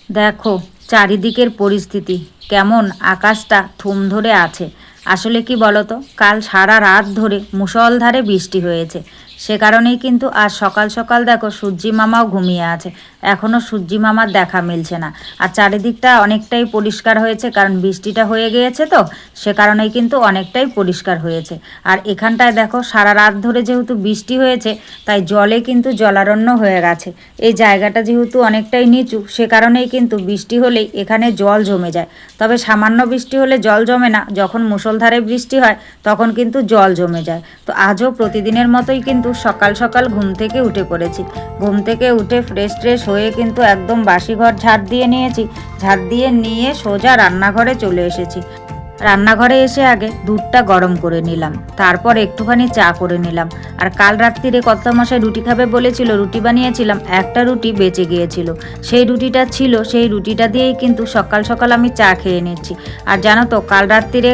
দেখো চারিদিকের পরিস্থিতি কেমন, আকাশটা থুম ধরে আছে। আসলে কি বলতো, কাল সারা রাত ধরে মুষলধারে বৃষ্টি হয়েছে। সে কারণেই কিন্তু আজ সকাল সকাল দেখো সূর্যি মামাও ঘুমিয়ে আছে, এখনও সূর্যি মামার দেখা মিলছে না। আর চারিদিকটা অনেকটাই পরিষ্কার হয়েছে, কারণ বৃষ্টিটা হয়ে গিয়েছে তো, সে কারণেই কিন্তু অনেকটাই পরিষ্কার হয়েছে। আর এখানটায় দেখো সারা রাত ধরে যেহেতু বৃষ্টি হয়েছে, তাই জলে কিন্তু জলারণ্য হয়ে গেছে। এই জায়গাটা যেহেতু অনেকটাই নিচু, সে কারণেই কিন্তু বৃষ্টি হলেই এখানে জল জমে যায়। তবে সামান্য বৃষ্টি হলে জল জমে না, যখন মুষলধারে বৃষ্টি হয় তখন কিন্তু জল জমে যায়। তো আজও প্রতিদিনের মতোই কিন্তু সকাল সকাল ঘুম থেকে উঠে পড়েছি। ঘুম থেকে উঠে ফ্রেশ ট্রেশ হয়ে কিন্তু একদম বাসিঘর ঝাড় দিয়ে নিয়েছি। ঝাড় দিয়ে নিয়ে সোজা রান্নাঘরে চলে এসেছি। রান্নাঘরে এসে আগে দুধটা গরম করে নিলাম, তারপর একটুখানি চা করে নিলাম। আর কাল রাত্রিরে কর্তামশাই রুটি খাবে বলেছিল, রুটি বানিয়েছিলাম, একটা রুটি বেঁচে গিয়েছিল। সেই রুটিটা ছিল, সেই রুটিটা দিয়েই কিন্তু সকাল সকাল আমি চা খেয়ে নিচ্ছি। আর জানো তো, কাল রাত্রিরে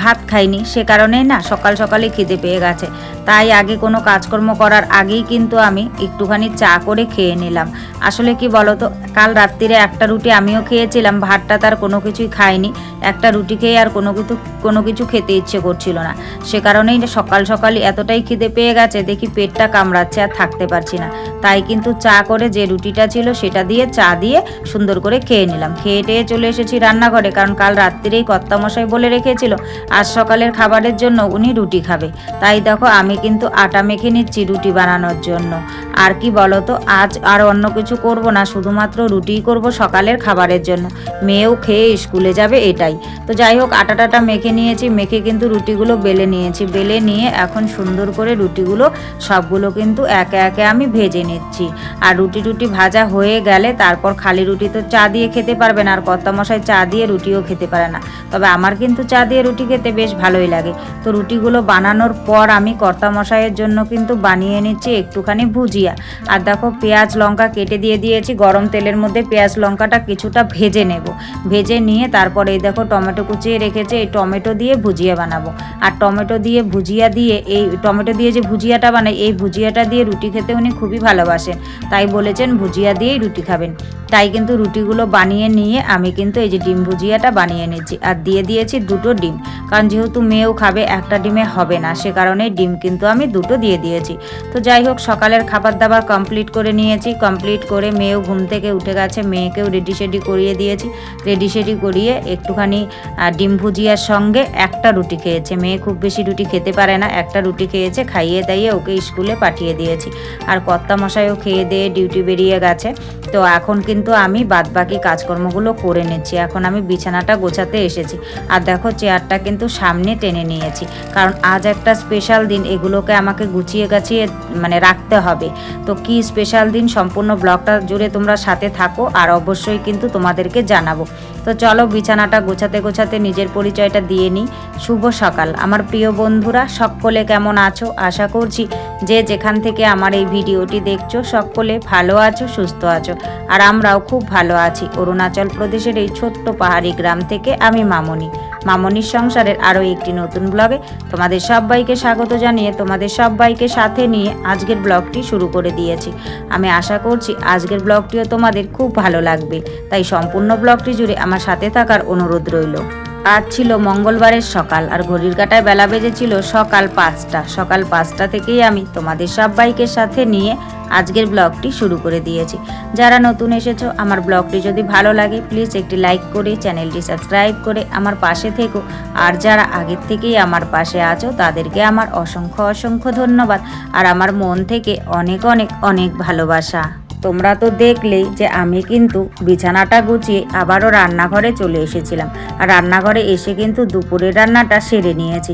ভাত খাইনি, সে কারণেই না সকাল সকালে খিদে পেয়ে গেছে। তাই আগে কোনো কাজকর্ম করার আগেই কিন্তু আমি একটুখানি চা করে খেয়ে নিলাম। আসলে কি বলতো, কাল রাত্রিরে একটা রুটি আমিও খেয়েছিলাম, ভাতটা তার কোনো কিছুই খাইনি। একটা রুটি খেয়ে আর কোনো কিছু খেতে ইচ্ছে করছিল না। সে কারণেই সকাল সকালই এতটাই খিদে পেয়ে গেছে, দেখি পেটটা কামড়াচ্ছে, আর থাকতে পারছি না। তাই কিন্তু চা করে যে রুটিটা ছিল সেটা দিয়ে চা দিয়ে সুন্দর করে খেয়ে নিলাম। খেয়ে টেয়ে চলে এসেছি রান্নাঘরে, কারণ কাল রাত্রিরেই কর্তামশাই বলে রেখেছিল আজ সকালের খাবারের জন্য উনি রুটি খাবে। তাই দেখো আমি কিন্তু আটা মেখে নিচ্ছি রুটি বানানোর জন্য। আর কি বলতো, আজ আর অন্য কিছু করব না, শুধুমাত্র রুটিই করব সকালের খাবারের জন্য। মেয়েও খেয়ে স্কুলে যাবে, এটাই। তো যাই হোক, আটাটা মেখে নিয়েছি, মেখে কিন্তু রুটিগুলো বেলে নিয়েছি। বেলে নিয়ে এখন সুন্দর করে রুটিগুলো সবগুলো কিন্তু একে একে আমি ভেজে নিচ্ছি। আর রুটি ভাজা হয়ে গেলে তারপর খালি রুটি তো চা দিয়ে খেতে পারবে না, আর কর্তামশাই চা দিয়ে রুটিও খেতে পারে না। তবে আমার কিন্তু চা দিয়ে রুটি খেতে বেশ ভালোই লাগে। তো রুটিগুলো বানানোর পর আমি কর্তামশাইয়ের জন্য কিন্তু বানিয়ে নিচ্ছি একটুখানি ভুজিয়া। আর দেখো পেঁয়াজ লঙ্কা কেটে দিয়ে দিয়েছি, গরম তেলের মধ্যে পেঁয়াজ লঙ্কাটা কিছুটা ভেজে নেব। ভেজে নিয়ে তারপর এই দেখো টমেটো কুচিয়ে রেখেছে, এই টমেটো দিয়ে ভুজিয়া বানাবো। আর টমেটো দিয়ে টমেটো দিয়ে যে ভুজিয়াটা বানাই, এই ভুজিয়াটা দিয়ে রুটি খেতে উনি খুবই ভালোবাসেন। তাই বলেছেন ভুজিয়া দিয়েই রুটি খাবেন। তাই কিন্তু রুটিগুলো বানিয়ে নিয়ে আমি কিন্তু এই যে ডিম ভুজিয়াটা বানিয়ে নিচ্ছি। আর দিয়ে দিয়েছি 2টো ডিম, কারণ যেহেতু মেয়েও খাবে, একটা ডিমে হবে না, সে কারণে ডিম কিন্তু আমি 2টো দিয়ে দিয়েছি। তো যাই হোক, সকালের খাবার দাবার কমপ্লিট করে নিয়েছি। কমপ্লিট করে মেয়েও ঘুম থেকে উঠে গেছে, মেয়েকেও রেডি সেডি করিয়ে দিয়েছি। রেডি সেডি করিয়ে একটুখানি ডিম ভুজিয়ার সঙ্গে একটা রুটি খেয়েছে। মেয়ে খুব বেশি রুটি খেতে পারে না, একটা রুটি খেয়েছে। খাইয়ে দাইয়ে ওকে স্কুলে পাঠিয়ে দিয়েছি। আর কর্তামশাইও খেয়ে দিয়ে ডিউটি বেরিয়ে গেছে। তো এখন কিন্তু আমি বাদবাকি কাজকর্মগুলো করে নিচ্ছি। এখন আমি বিছানাটা গোছাতে এসেছি। আর দেখো চেয়ারটা কিন্তু সামনে টেনে নিয়েছি, কারণ আজ একটা স্পেশাল দিন, এগুলোকে আমাকে গুছিয়ে গাছিয়ে রাখতে হবে। তো কি স্পেশাল দিন, সম্পূর্ণ ব্লগটা জুড়ে তোমরা সাথে থাকো, আর অবশ্যই কিন্তু তোমাদেরকে জানাবো। তো চলো বিছানাটা গোছাতে গোছাতে নিজের পরিচয়টা দিয়ে নিই। শুভ সকাল আমার প্রিয় বন্ধুরা, সকলে কেমন আছো? আশা করছি যে যেখান থেকে আমার এই ভিডিওটি দেখছো সকলে ভালো আছো, সুস্থ আছো। আর আমরাও খুব ভালো আছি। অরুণাচল প্রদেশের এই ছোট্ট পাহাড়ি গ্রাম থেকে আমি মামনির সংসারের আরও একটি নতুন ব্লগে তোমাদের সবাইকে স্বাগত জানিয়ে তোমাদের সবাইকে সাথে নিয়ে আজকের ব্লগটি শুরু করে দিয়েছি। আমি আশা করছি আজকের ব্লগটিও তোমাদের খুব ভালো লাগবে, তাই সম্পূর্ণ ব্লগটি জুড়ে আমার সাথে থাকার অনুরোধ রইল। আজ ছিল মঙ্গলবারের সকাল, আর ঘড়ির কাঁটায় বেলা বেজেছিল সকাল 5টা। সকাল 5টা থেকেই আমি তোমাদের সবাইকে সাথে নিয়ে আজকের ব্লগটি শুরু করে দিয়েছি। যারা নতুন এসেছো, আমার ব্লগটি যদি ভালো লাগে প্লিজ একটি লাইক করে চ্যানেলটি সাবস্ক্রাইব করে আমার পাশে থেকো। আর যারা আগের থেকেই আমার পাশে আছো তাদেরকে আমার অসংখ্য ধন্যবাদ, আর আমার মন থেকে অনেক অনেক অনেক ভালোবাসা। তোমরা তো দেখলেই যে আমি কিন্তু বিছানাটা গুছিয়ে আবারও রান্নাঘরে চলে এসেছিলাম। আর রান্নাঘরে এসে কিন্তু দুপুরের রান্নাটা সেরে নিয়েছি।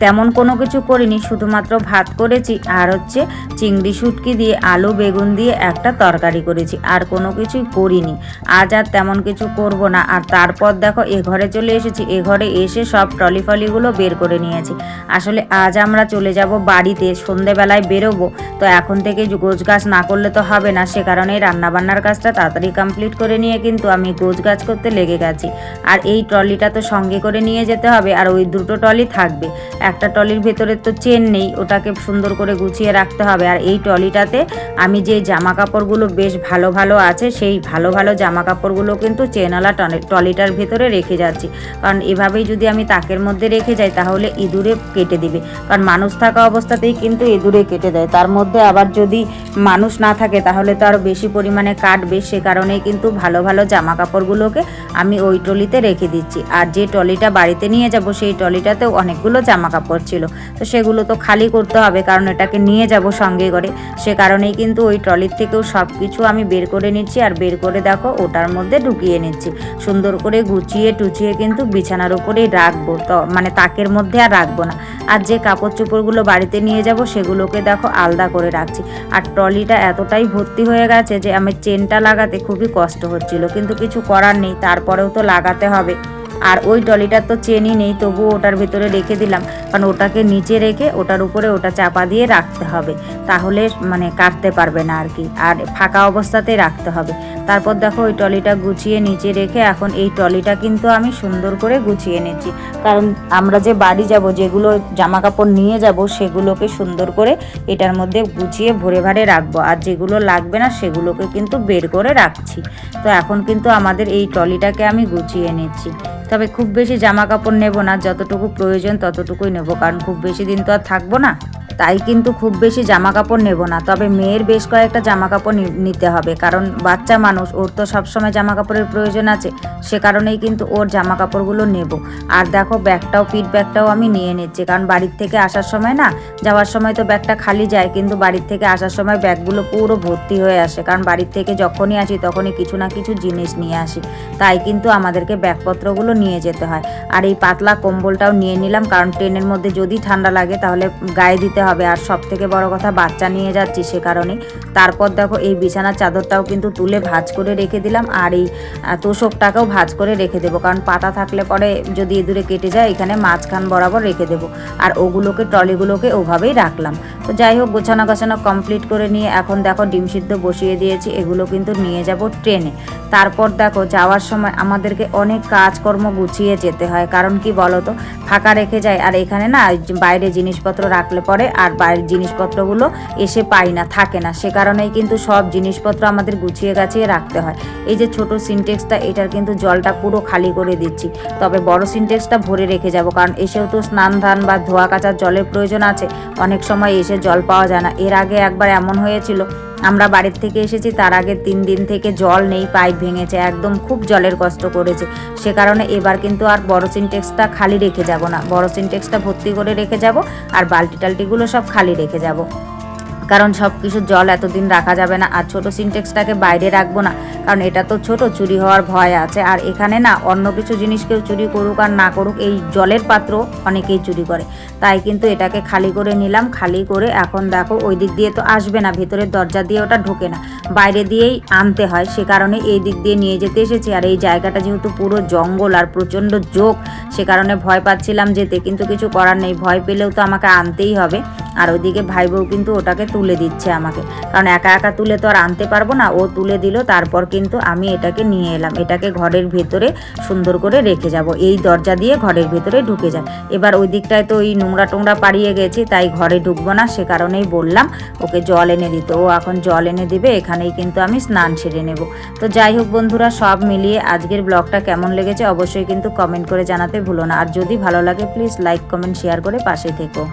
তেমন কোনো কিছু করিনি, শুধুমাত্র ভাত করেছি, আর চিংড়ি শুটকি দিয়ে আলু বেগুন দিয়ে একটা তরকারি করেছি, আর কোনো কিছুই করিনি। আজ আর তেমন কিছু করব না। আর তারপর দেখো এ ঘরে চলে এসেছি। এ ঘরে এসে সব ট্রলি ফলিগুলো বের করে নিয়েছি। আসলে আজ আমরা চলে যাব বাড়িতে, সন্ধেবেলায় বেরোবো। তো এখন থেকে গোছগাছ না করলে তো হবে না, সে কারণেই রান্নাবান্নার কাজটা তাড়াতাড়ি কমপ্লিট করে নিয়ে কিন্তু আমি গোছগাছ করতে লেগে গেছি। আর এই ট্রলিটা তো সঙ্গে করে নিয়ে যেতে হবে, আর ওই দুটো ট্রলি থাকবে। একটা ট্রলির ভেতরে তো চেন নেই, ওটাকে সুন্দর করে গুছিয়ে রাখতে হবে। আর এই ট্রলিটাতে আমি যে জামা কাপড়গুলো বেশ ভালো ভালো আছে, সেই ভালো ভালো জামা কাপড়গুলো কিন্তু চেনওয়ালা ট্রলিটার ভেতরে রেখে যাচ্ছি। কারণ এভাবেই যদি আমি তাকের মধ্যে রেখে যাই তাহলে ইঁদুরে কেটে দিবে, কারণ মানুষ থাকা অবস্থাতেই কিন্তু ইঁদুরে কেটে দেয়। তার মধ্যে আবার যদি মানুষ না থাকে তাহলে তো আরও বেশি পরিমাণে কাটবে। সে কারণেই কিন্তু ভালো ভালো জামা কাপড়গুলোকে আমি ওই ট্রলিতে রেখে দিচ্ছি। আর যে ট্রলিটা বাড়িতে নিয়ে যাব সেই ট্রলিটাতেও অনেকগুলো জামা কাপড় ছিল, তো সেগুলো তো খালি করতে হবে, কারণ এটাকে নিয়ে যাব সঙ্গে করে। সে কারণেই কিন্তু ওই ট্রলির থেকেও সব কিছু আমি বের করে নিচ্ছি, আর বের করে দেখো ওটার মধ্যে ঢুকিয়ে নিচ্ছি। সুন্দর করে গুছিয়ে টুচিয়ে কিন্তু বিছানার উপরেই রাখবো, তো মানে তাকের মধ্যে আর রাখবো না। আর যে কাপড় চোপড়গুলো বাড়িতে নিয়ে যাব সেগুলোকে দেখো আলাদা করে রাখছি। আর ট্রলিটা এতটাই ভর্তি হয়ে গেছে যে আমি চেনটা লাগাতে খুবই কষ্ট হচ্ছিল, কিন্তু কিছু করার নেই, তারপরেও তো লাগাতে হবে। আর ওই ট্রলিটার তো চেনই নেই, তবুও ওটার ভেতরে রেখে দিলাম, কারণ ওটাকে নিচে রেখে ওটার উপরে ওটা চাপা দিয়ে রাখতে হবে, তাহলে মানে কাটতে পারবে না আর কি। আর ফাঁকা অবস্থাতেই রাখতে হবে। তারপর দেখো ওই ট্রলিটা গুছিয়ে নিচে রেখে এখন এই ট্রলিটা কিন্তু আমি সুন্দর করে গুছিয়ে নিচ্ছি, কারণ আমরা যে বাড়ি যাব, যেগুলো জামা কাপড় নিয়ে যাব সেগুলোকে সুন্দর করে এটার মধ্যে গুছিয়ে ভরে ভারে রাখবো, আর যেগুলো লাগবে না সেগুলোকে কিন্তু বের করে রাখছি। তো এখন কিন্তু আমাদের এই ট্রলিটাকে আমি গুছিয়ে নিচ্ছি। তবে খুব বেশি জামা কাপড় নেব না, যতটুকু প্রয়োজন ততটুকুই নেব, কারণ খুব বেশি দিন তো আর থাকবো না, তাই কিন্তু খুব বেশি জামা কাপড় নেব না। তবে মেয়ের বেশ কয়েকটা জামা কাপড় নিতে হবে, কারণ বাচ্চা মানুষ, ওর তো সবসময় জামা কাপড়ের প্রয়োজন আছে, সে কারণেই কিন্তু ওর জামা কাপড়গুলো নেব। আর দেখো ব্যাগটাও, পিঠ ব্যাগটাও আমি নিয়ে নিচ্ছি, কারণ বাড়ির থেকে আসার সময় না, যাওয়ার সময় তো ব্যাগটা খালি যায়, কিন্তু বাড়ির থেকে আসার সময় ব্যাগগুলো পুরো ভর্তি হয়ে আসে, কারণ বাড়ির থেকে যখনই আসি তখনই কিছু না কিছু জিনিস নিয়ে আসি, তাই কিন্তু আমাদেরকে ব্যাগপত্রগুলো নিয়ে যেতে হয়। আর এই পাতলা কম্বলটাও নিয়ে নিলাম, কারণ ট্রেনের মধ্যে যদি ঠান্ডা লাগে তাহলে গায়ে দিতে হবে। আর সব থেকে বড় কথা, বাচ্চা নিয়ে যাচ্ছি, সে কারণে। তারপর দেখো এই বিছানার চাদরটাও কিন্তু তুলে ভাঁজ করে রেখে দিলাম, আর এই তোষকটাকেও ভাঁজ করে রেখে দেবো, কারণ পাতা থাকলে পরে যদি ইঁদুরে কেটে যায় এখানে মাঝখান বরাবর রেখে দেবো। আর ওগুলোকে, ট্রলিগুলোকে ওভাবেই রাখলাম। তো যাই হোক, গোছানো গাছানো কমপ্লিট করে নিয়ে এখন দেখো ডিম সিদ্ধ বসিয়ে দিয়েছি, এগুলো কিন্তু নিয়ে যাব ট্রেনে। তারপর দেখো যাওয়ার সময় আমাদেরকে অনেক কাজকর্ম গুছিয়ে যেতে হয়, কারণ কি বলো তো, ফাঁকা রেখে যায়, আর এখানে না বাইরে জিনিসপত্র রাখলে পরে আর বাইরের জিনিসপত্রগুলো এসে পাই না, থাকে না, সে কারণেই কিন্তু সব জিনিসপত্র আমাদের গুছিয়ে গাছিয়ে রাখতে হয়। এই যে ছোট সিনটেক্সটা, এটার কিন্তু জলটা পুরো খালি করে দিচ্ছি, তবে বড় সিনটেক্সটা ভরে রেখে যাব, কারণ এসেও তো স্নান ধান বা ধোয়া কাচার জলের প্রয়োজন আছে, অনেক সময় এসে জল পাওয়া যায় না। এর আগে একবার এমন হয়েছিল, আমরা বাড়ির থেকে এসেছি তার আগে 3 দিন থেকে জল নেই, পাইপ ভেঙেছে, একদম খুব জলের কষ্ট করেছে। সে কারণে এবার কিন্তু আর বড় সিনটেক্সটা খালি রেখে যাব না, বড় সিনটেক্সটা ভর্তি করে রেখে যাব, আর বালতি টালতিগুলো সব খালি রেখে যাব, কারণ সব কিছু জল এতদিন রাখা যাবে না। আর ছোটো সিনটেক্সটাকে বাইরে রাখবো না, কারণ এটা তো ছোট, চুরি হওয়ার ভয় আছে। আর এখানে না অন্য কিছু জিনিস কেউ চুরি করুক আর না করুক, এই জলের পাত্র অনেকেই চুরি করে, তাই কিন্তু এটাকে খালি করে নিলাম। খালি করে এখন দেখো ওই দিক দিয়ে তো আসবে না, ভেতরের দরজা দিয়ে ওটা ঢোকে না, বাইরে দিয়েই আনতে হয়, সে কারণে এই দিক দিয়ে নিয়ে যেতে এসেছি। আর এই জায়গাটা যেহেতু পুরো জঙ্গল আর প্রচণ্ড ঝোঁক, সে কারণে ভয় পাচ্ছিলাম যেতে, কিন্তু কিছু করার নেই, ভয় পেলেও তো আমাকে আনতেই হবে। আর ওইদিকে ভাই বউ কিন্তু ওটাকে তুলে দিচ্ছে আমাকে, কারণ একা একা তুলে তো আর আনতে পারবো না, ও তুলে দিল। তারপর কিন্তু আমি এটাকে নিয়ে এলাম, এটাকে ঘরের ভেতরে সুন্দর করে রেখে যাব, এই দরজা দিয়ে ঘরের ভেতরে ঢুকে যায়। এবার ওই দিকটায় তো ওই নোংরা টোংরা পাড়িয়ে গেছি, তাই ঘরে ঢুকবো না, সে কারণেই বললাম ওকে জল এনে দিত, ও এখন জল এনে দিবে, এখানেই কিন্তু আমি স্নান সেরে নেব। তো যাই হোক বন্ধুরা, সব মিলিয়ে আজকের ব্লগটা কেমন লেগেছে অবশ্যই কিন্তু কমেন্ট করে জানাতে ভুলো না, আর যদি ভালো লাগে প্লিজ লাইক কমেন্ট শেয়ার করে পাশে থেকো।